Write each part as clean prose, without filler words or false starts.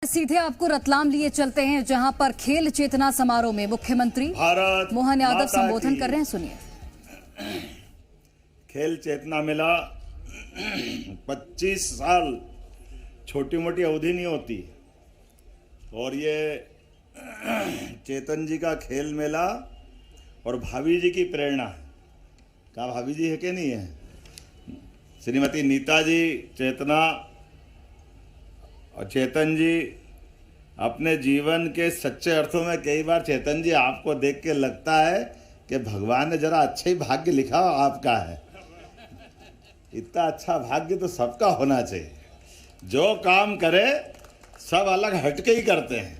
सीधे आपको रतलाम लिए चलते हैं, जहां पर खेल चेतना समारोह में मुख्यमंत्री मोहन यादव संबोधन कर रहे हैं। सुनिए। खेल चेतना मेला 25 साल छोटी मोटी अवधि नहीं होती, और ये चेतन जी का खेल मेला और भाभी जी की प्रेरणा। कहाँ भाभी जी है कि नहीं है? श्रीमती नीता जी, चेतना और चेतन जी अपने जीवन के सच्चे अर्थों में कई बार चेतन जी आपको देख के लगता है कि भगवान ने जरा अच्छा ही भाग्य लिखा आपका है। इतना अच्छा भाग्य तो सबका होना चाहिए। जो काम करे सब अलग हटके ही करते हैं।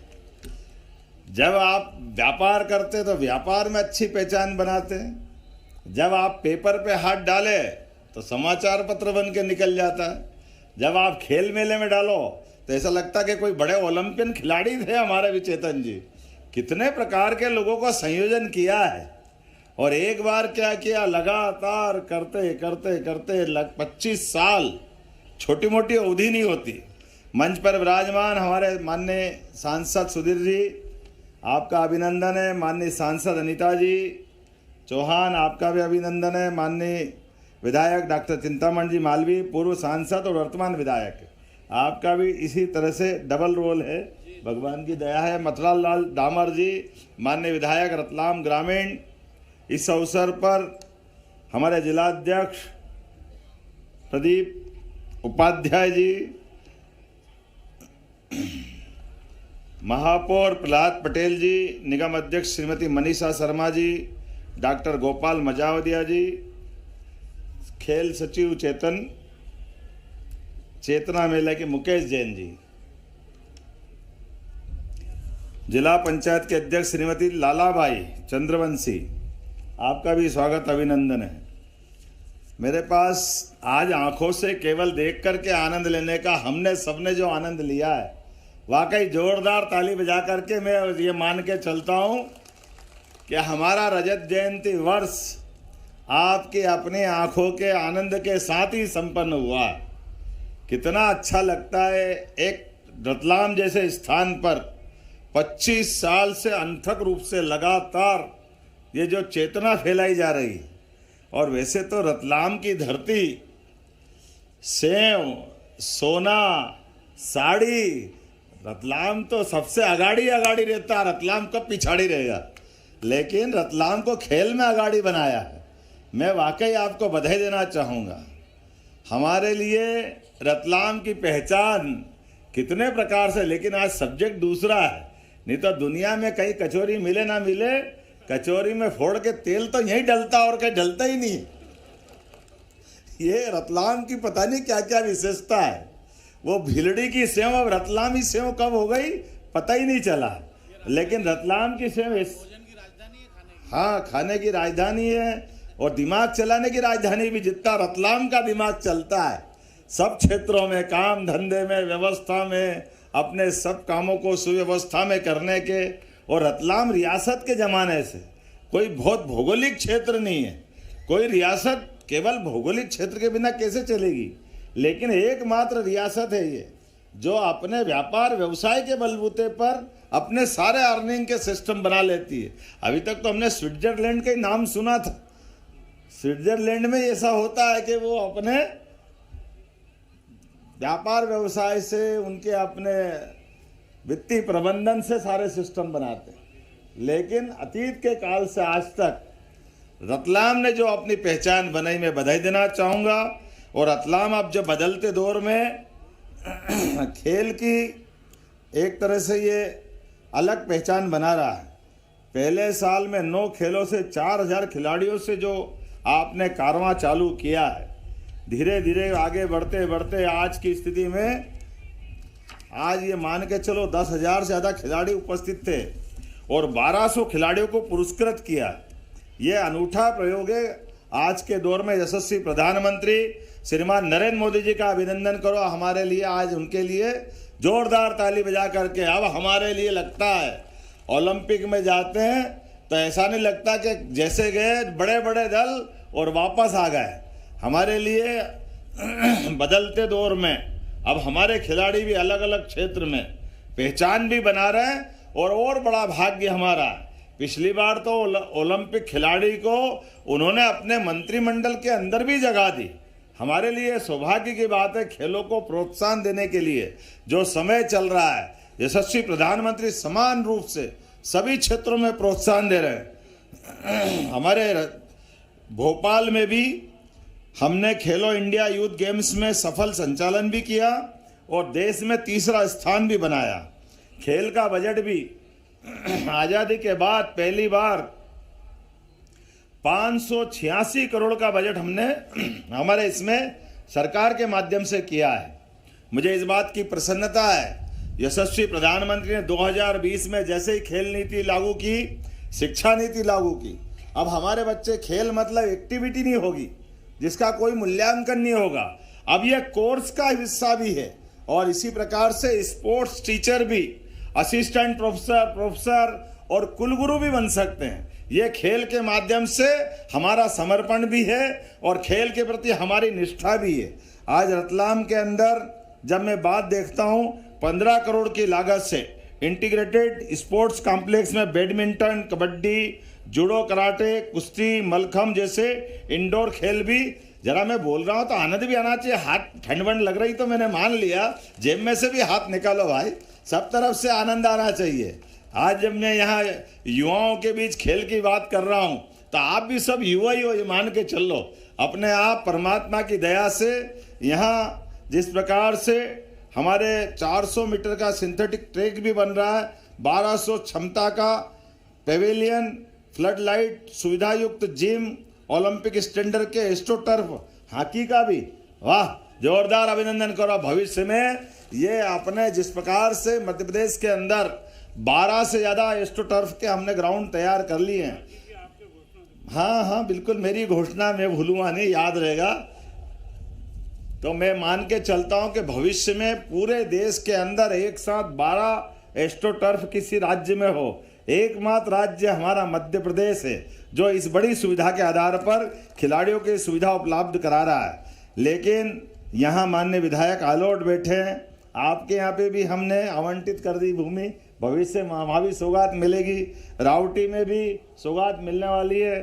जब आप व्यापार करते तो व्यापार में अच्छी पहचान बनाते हैं। जब आप पेपर पे हाथ डाले तो समाचार पत्र बन के निकल जाता है। जब आप खेल मेले में डालो तो ऐसा लगता है कि कोई बड़े ओलंपियन खिलाड़ी थे हमारे भी चेतन जी। कितने प्रकार के लोगों का संयोजन किया है, और एक बार क्या किया, लगातार करते करते करते 25 साल छोटी मोटी अवधि नहीं होती। मंच पर विराजमान हमारे माननीय सांसद सुधीर जी, आपका अभिनंदन है। माननीय सांसद अनीता जी चौहान, आपका भी अभिनंदन है। माननीय विधायक डॉक्टर चिंतामण जी मालवी, पूर्व सांसद और वर्तमान विधायक, आपका भी इसी तरह से डबल रोल है, भगवान की दया है। मथुराल लाल डामर जी, माननीय विधायक रतलाम ग्रामीण। इस अवसर पर हमारे जिलाध्यक्ष प्रदीप उपाध्याय जी, महापौर प्रहलाद पटेल जी, निगम अध्यक्ष श्रीमती मनीषा शर्मा जी, डॉक्टर गोपाल मजावदिया जी, खेल सचिव चेतना मेला के मुकेश जैन जी, जिला पंचायत के अध्यक्ष श्रीमती लालाबाई चंद्रवंशी, आपका भी स्वागत अभिनंदन है। मेरे पास आज आंखों से केवल देख करके आनंद लेने का हमने सबने जो आनंद लिया है, वाकई जोरदार ताली बजा करके मैं ये मान के चलता हूँ कि हमारा रजत जयंती वर्ष आपके अपने आंखों के आनंद के साथ ही संपन्न हुआ है। कितना अच्छा लगता है एक रतलाम जैसे स्थान पर 25 साल से अनथक रूप से लगातार ये जो चेतना फैलाई जा रही है। और वैसे तो रतलाम की धरती सेव, सोना, साड़ी, रतलाम तो सबसे अगाड़ी रहता है। रतलाम कब पिछाड़ी रहेगा, लेकिन रतलाम को खेल में अगाड़ी बनाया है। मैं वाकई आपको बधाई देना चाहूँगा। हमारे लिए रतलाम की पहचान कितने प्रकार से, लेकिन आज सब्जेक्ट दूसरा है। नहीं तो दुनिया में कहीं कचौरी मिले ना मिले, कचौरी में फोड़ के तेल तो यहीं डलता और कहीं डलता ही नहीं। ये रतलाम की पता नहीं क्या क्या विशेषता है। वो भीलड़ी की सेव अब रतलामी सेव कब हो गई पता ही नहीं चला। लेकिन रतलाम की सेव हाँ, खाने की राजधानी है और दिमाग चलाने की राजधानी भी। जितना रतलाम का दिमाग चलता है सब क्षेत्रों में, काम धंधे में, व्यवस्था में, अपने सब कामों को सुव्यवस्था में करने के। और रतलाम रियासत के ज़माने से कोई बहुत भौगोलिक क्षेत्र नहीं है। कोई रियासत केवल भौगोलिक क्षेत्र के बिना कैसे चलेगी, लेकिन एकमात्र रियासत है ये जो अपने व्यापार व्यवसाय के बलबूते पर अपने सारे अर्निंग के सिस्टम बना लेती है। अभी तक तो हमने स्विट्जरलैंड का ही नाम सुना था। स्विट्जरलैंड में ऐसा होता है कि वो अपने व्यापार व्यवसाय से, उनके अपने वित्तीय प्रबंधन से सारे सिस्टम बनाते हैं। लेकिन अतीत के काल से आज तक रतलाम ने जो अपनी पहचान बनाई, मैं बधाई देना चाहूँगा। और रतलाम अब जो बदलते दौर में खेल की एक तरह से ये अलग पहचान बना रहा है। पहले साल में 9 खेलों से 4000 खिलाड़ियों से जो आपने कारवां चालू किया है, धीरे धीरे आगे बढ़ते बढ़ते आज की स्थिति में आज ये मान के चलो 10,000 से ज़्यादा खिलाड़ी उपस्थित थे और 1200 खिलाड़ियों को पुरस्कृत किया। ये अनूठा प्रयोग है। आज के दौर में यशस्वी प्रधानमंत्री श्रीमान नरेंद्र मोदी जी का अभिनंदन करो हमारे लिए। आज उनके लिए जोरदार ताली बजा करके। अब हमारे लिए लगता है ओलंपिक में जाते हैं तो ऐसा नहीं लगता कि जैसे गए बड़े बड़े दल और वापस आ गए। हमारे लिए बदलते दौर में अब हमारे खिलाड़ी भी अलग अलग क्षेत्र में पहचान भी बना रहे हैं। और बड़ा भाग्य हमारा, पिछली बार तो ओलंपिक खिलाड़ी को उन्होंने अपने मंत्रिमंडल के अंदर भी जगह दी। हमारे लिए सौभाग्य की बात है, खेलों को प्रोत्साहन देने के लिए जो समय चल रहा है, यशस्वी प्रधानमंत्री समान रूप से सभी क्षेत्रों में प्रोत्साहन दे रहे हैं। हमारे भोपाल में भी हमने खेलो इंडिया यूथ गेम्स में सफल संचालन भी किया और देश में तीसरा स्थान भी बनाया। खेल का बजट भी आज़ादी के बाद पहली बार 586 करोड़ का बजट हमने हमारे इसमें सरकार के माध्यम से किया है। मुझे इस बात की प्रसन्नता है, यशस्वी प्रधानमंत्री ने 2020 में जैसे ही खेल नीति लागू की, शिक्षा नीति लागू की, अब हमारे बच्चे खेल मतलब एक्टिविटी नहीं होगी जिसका कोई मूल्यांकन नहीं होगा, अब यह कोर्स का हिस्सा भी है। और इसी प्रकार से स्पोर्ट्स टीचर भी असिस्टेंट प्रोफेसर और कुलगुरु भी बन सकते हैं। ये खेल के माध्यम से हमारा समर्पण भी है और खेल के प्रति हमारी निष्ठा भी है। आज रतलाम के अंदर जब मैं बात देखता हूँ, 15 करोड़ की लागत से इंटीग्रेटेड स्पोर्ट्स कॉम्प्लेक्स में बैडमिंटन, कबड्डी, जूडो, कराटे, कुश्ती, मलखम जैसे इंडोर खेल भी, जरा मैं बोल रहा हूँ तो आनंद भी आना चाहिए। हाथ ठंड वंड लग रही तो मैंने मान लिया, जेब में से भी हाथ निकालो भाई, सब तरफ से आनंद आना चाहिए। आज जब मैं यहाँ युवाओं के बीच खेल की बात कर रहा हूँ तो आप भी सब युवा ही हो, ये मान के चल लो। अपने आप परमात्मा की दया से यहाँ जिस प्रकार से हमारे 400 मीटर का सिंथेटिक ट्रैक भी बन रहा है, 1200 क्षमता का पेविलियन, फ्लड लाइट, सुविधा युक्त जिम, ओलंपिक स्टैंडर्ड के एस्ट्रोटर्फ, हॉकी का भी, वाह, जोरदार अभिनंदन करो। भविष्य में ये अपने जिस प्रकार से मध्य प्रदेश के अंदर 12 से ज़्यादा एस्ट्रोटर्फ के हमने ग्राउंड तैयार कर लिए हैं। हाँ, बिल्कुल, मेरी घोषणा मैं भूलूंगा नहीं, याद रहेगा। तो मैं मान के चलता हूं कि भविष्य में पूरे देश के अंदर एक साथ 12 एस्ट्रोटर्फ किसी राज्य में हो। एकमात्र राज्य हमारा मध्य प्रदेश है जो इस बड़ी सुविधा के आधार पर खिलाड़ियों की सुविधा उपलब्ध करा रहा है। लेकिन यहाँ माननीय विधायक आलोट बैठे हैं, आपके यहाँ पे भी हमने आवंटित कर दी भूमि, भविष्य में वहाँ भी सौगात मिलेगी, रावटी में भी सौगात मिलने वाली है।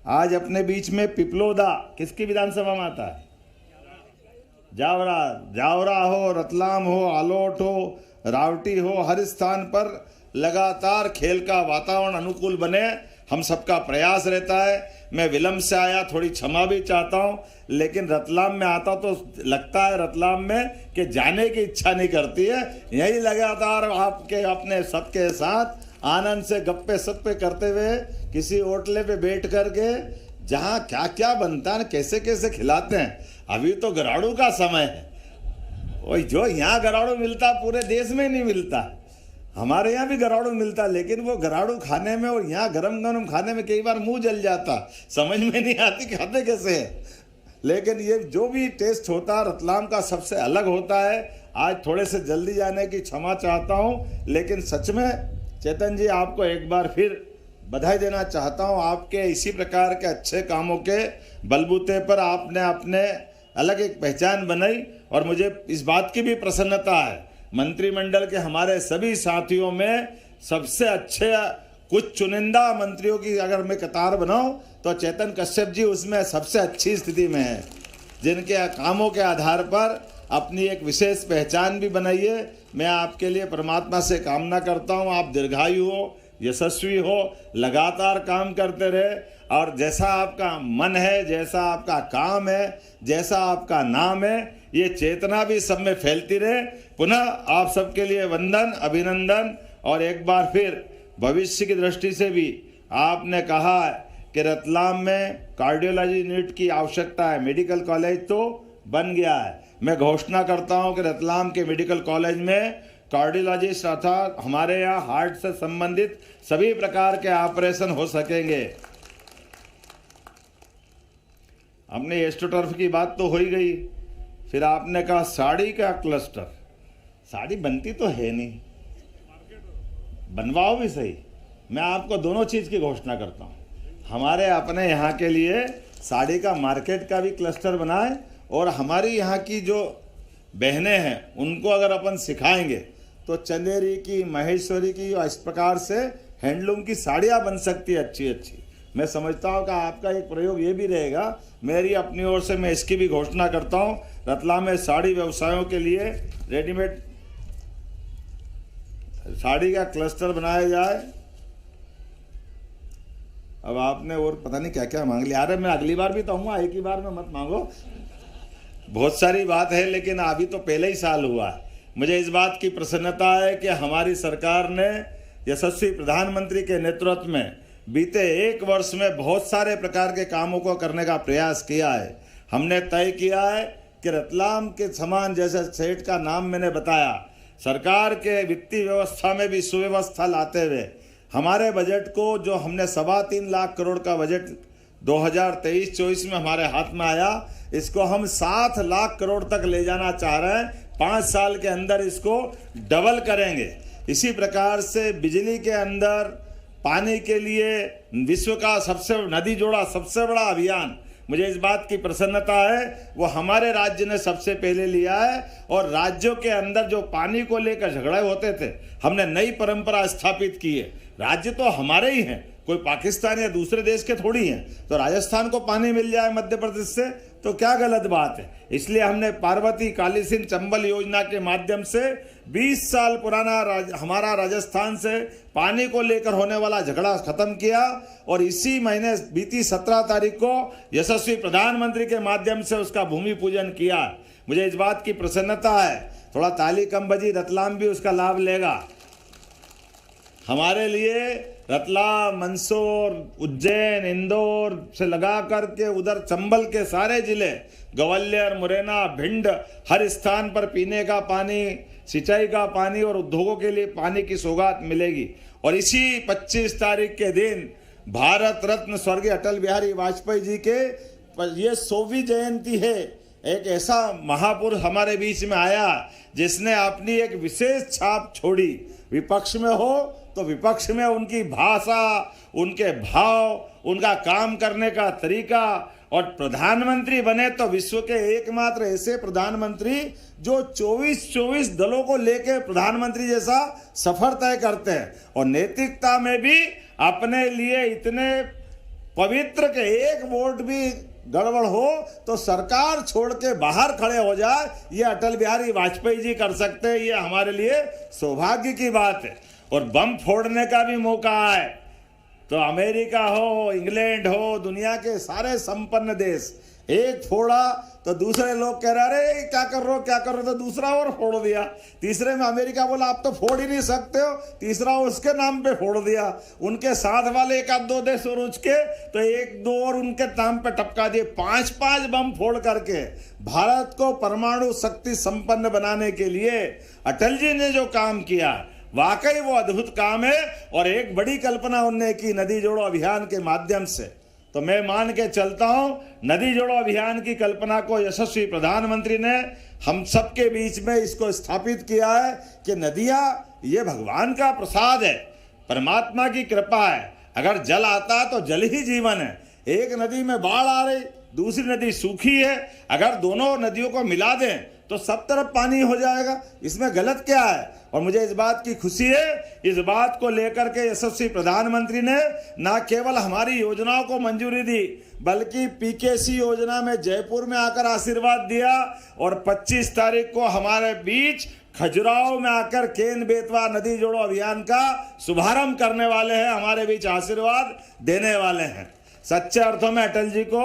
आज अपने बीच में पिपलोदा किसकी विधानसभा में आता है? जावरा हो, रतलाम हो, आलोट हो, रावटी हो, हर स्थान पर लगातार खेल का वातावरण अनुकूल बने, हम सबका प्रयास रहता है। मैं विलम्ब से आया, थोड़ी क्षमा भी चाहता हूं, लेकिन रतलाम में आता तो लगता है रतलाम में कि जाने की इच्छा नहीं करती है। यही लगातार आपके अपने सबके साथ आनंद से गप्पे सप्पे करते हुए किसी होटले पे बैठ करके जहाँ क्या क्या बनता है, कैसे कैसे खिलाते हैं। अभी तो गराड़ू का समय है, वही जो यहाँ गराड़ू मिलता पूरे देश में नहीं मिलता। हमारे यहाँ भी गराड़ू मिलता, लेकिन वो गराड़ू खाने में और यहाँ गरम गरम खाने में कई बार मुंह जल जाता, समझ में नहीं आती खाते कैसे है। लेकिन ये जो भी टेस्ट होता है रतलाम का सबसे अलग होता है। आज थोड़े से जल्दी जाने की क्षमा चाहता हूँ, लेकिन सच में चेतन जी आपको एक बार फिर बधाई देना चाहता हूँ। आपके इसी प्रकार के अच्छे कामों के बलबूते पर आपने अपने अलग एक पहचान बनाई और मुझे इस बात की भी प्रसन्नता है, मंत्रिमंडल के हमारे सभी साथियों में सबसे अच्छे कुछ चुनिंदा मंत्रियों की अगर मैं कतार बनाऊं तो चेतन कश्यप जी उसमें सबसे अच्छी स्थिति में है, जिनके कामों के आधार पर अपनी एक विशेष पहचान भी बनाई है। मैं आपके लिए परमात्मा से कामना करता हूं, आप दीर्घायु हो, यशस्वी हो, लगातार काम करते रहे और जैसा आपका मन है, जैसा आपका काम है, जैसा आपका नाम है, ये चेतना भी सब में फैलती रहे। पुनः आप सबके लिए वंदन, अभिनंदन। और एक बार फिर भविष्य की दृष्टि से भी आपने कहा कि रतलाम में कार्डियोलॉजी यूनिट की आवश्यकता है, मेडिकल कॉलेज तो बन गया है। मैं घोषणा करता हूं कि रतलाम के मेडिकल कॉलेज में कार्डियोलॉजिस्ट अर्थात हमारे यहाँ हार्ट से संबंधित सभी प्रकार के ऑपरेशन हो सकेंगे। हमने एस्ट्रोटर्फ की बात तो हो ही गई, फिर आपने कहा साड़ी का क्लस्टर। साड़ी बनती तो है नहीं, बनवाओ भी सही। मैं आपको दोनों चीज़ की घोषणा करता हूँ, हमारे अपने यहाँ के लिए साड़ी का मार्केट का भी क्लस्टर बनाए और हमारी यहाँ की जो बहनें हैं उनको अगर अपन सिखाएंगे तो चंदेरी की, महेश्वरी की, और इस प्रकार से हैंडलूम की साड़ियाँ बन सकती है अच्छी अच्छी। मैं समझता हूँ कि आपका एक प्रयोग ये भी रहेगा, मेरी अपनी ओर से मैं इसकी भी घोषणा करता हूँ, रतलाम में साड़ी व्यवसायों के लिए रेडीमेड साड़ी का क्लस्टर बनाया जाए। अब आपने और पता नहीं क्या क्या मांग लिया। अरे मैं अगली बार भी तो आऊँगा, एक ही बार में मत मांगो, बहुत सारी बात है, लेकिन अभी तो पहले ही साल हुआ है। मुझे इस बात की प्रसन्नता है कि हमारी सरकार ने यशस्वी प्रधानमंत्री के नेतृत्व में बीते एक वर्ष में बहुत सारे प्रकार के कामों को करने का प्रयास किया है। हमने तय किया है कि रतलाम के समान, जैसे सेठ का नाम मैंने बताया, सरकार के वित्तीय व्यवस्था में भी सुव्यवस्था लाते हुए हमारे बजट को, जो हमने 3.25 लाख करोड़ का बजट 2023-24 में हमारे हाथ में आया, इसको हम 7 लाख करोड़ तक ले जाना चाह रहे हैं। 5 साल के अंदर इसको डबल करेंगे। इसी प्रकार से बिजली के अंदर, पानी के लिए विश्व का नदी जोड़ा सबसे बड़ा अभियान, मुझे इस बात की प्रसन्नता है, वो हमारे राज्य ने सबसे पहले लिया है। और राज्यों के अंदर जो पानी को लेकर झगड़े होते थे, हमने नई परंपरा स्थापित की है। राज्य तो हमारे ही हैं, कोई पाकिस्तान या दूसरे देश के थोड़ी हैं। तो राजस्थान को पानी मिल जाए मध्य प्रदेश से तो क्या गलत बात है। इसलिए हमने पार्वती काली सिंध चंबल योजना के माध्यम से 20 साल पुराना हमारा राजस्थान से पानी को लेकर होने वाला झगड़ा खत्म किया। और इसी महीने बीती 17 तारीख को यशस्वी प्रधानमंत्री के माध्यम से उसका भूमि पूजन किया। मुझे इस बात की प्रसन्नता है, थोड़ा ताली कम बजी, रतलाम भी उसका लाभ लेगा। हमारे लिए रतलाम, मंदसौर, उज्जैन, इंदौर से लगा करके उधर चंबल के सारे जिले, ग्वालियर, मुरैना, भिंड, हर स्थान पर पीने का पानी, सिंचाई का पानी और उद्योगों के लिए पानी की सौगात मिलेगी। और इसी 25 तारीख के दिन भारत रत्न स्वर्गीय अटल बिहारी वाजपेयी जी के ये 100वीं जयंती है। एक ऐसा महापुरुष हमारे बीच में आया जिसने अपनी एक विशेष छाप छोड़ी। विपक्ष में हो तो विपक्ष में उनकी भाषा, उनके भाव, उनका काम करने का तरीका, और प्रधानमंत्री बने तो विश्व के एकमात्र ऐसे प्रधानमंत्री जो 24 दलों को लेकर प्रधानमंत्री जैसा सफर तय करते हैं। और नैतिकता में भी अपने लिए इतने पवित्र के एक वोट भी गड़बड़ हो तो सरकार छोड़ के बाहर खड़े हो जाए, ये अटल बिहारी वाजपेयी जी कर सकते हैं। ये हमारे लिए सौभाग्य की बात है। और बम फोड़ने का भी मौका आए तो अमेरिका हो, इंग्लैंड हो, दुनिया के सारे संपन्न देश, एक फोड़ा तो दूसरे लोग कह रहे अरे क्या कर रहे हो क्या कर रहे हो, तो दूसरा और फोड़ दिया। तीसरे में अमेरिका बोला आप तो फोड़ ही नहीं सकते हो, तीसरा उसके नाम पे फोड़ दिया। उनके साथ वाले एक आध दो देश और उचके तो एक दो और उनके नाम पे टपका दिए। 5-5 बम फोड़ करके भारत को परमाणु शक्ति संपन्न बनाने के लिए अटल जी ने जो काम किया, वाकई वो अद्भुत काम है। और एक बड़ी कल्पना उनने की नदी जोड़ो अभियान के माध्यम से। तो मैं मान के चलता हूं, नदी जोड़ो अभियान की कल्पना को यशस्वी प्रधानमंत्री ने हम सबके बीच में इसको स्थापित किया है कि नदियां ये भगवान का प्रसाद है, परमात्मा की कृपा है। अगर जल आता तो जल ही जीवन है। एक नदी में बाढ़ आ रही, दूसरी नदी सूखी है, अगर दोनों नदियों को मिला दें तो सब तरफ पानी हो जाएगा, इसमें गलत क्या है। और मुझे इस बात की खुशी है, इस बात को लेकर के यशस्वी प्रधानमंत्री ने न केवल हमारी योजनाओं को मंजूरी दी, बल्कि पीकेसी योजना में जयपुर में आकर आशीर्वाद दिया। और 25 तारीख को हमारे बीच खजुराहो में आकर केन बेतवा नदी जोड़ो अभियान का शुभारंभ करने वाले हैं, हमारे बीच आशीर्वाद देने वाले हैं। सच्चे अर्थों में अटल जी को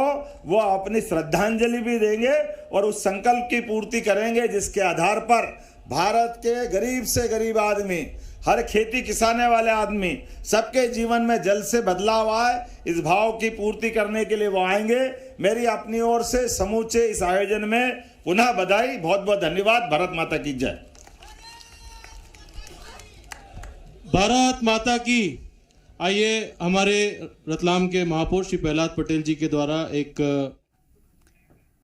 वो अपनी श्रद्धांजलि भी देंगे और उस संकल्प की पूर्ति करेंगे जिसके आधार पर भारत के गरीब से गरीब आदमी, हर खेती किसाने वाले आदमी, सबके जीवन में जल से बदलाव आए, इस भाव की पूर्ति करने के लिए वो आएंगे। मेरी अपनी ओर से समूचे इस आयोजन में पुनः बधाई, बहुत बहुत धन्यवाद। भारत माता की जय। भारत माता की। आइए हमारे रतलाम के महापौर श्री प्रहलाद पटेल जी के द्वारा एक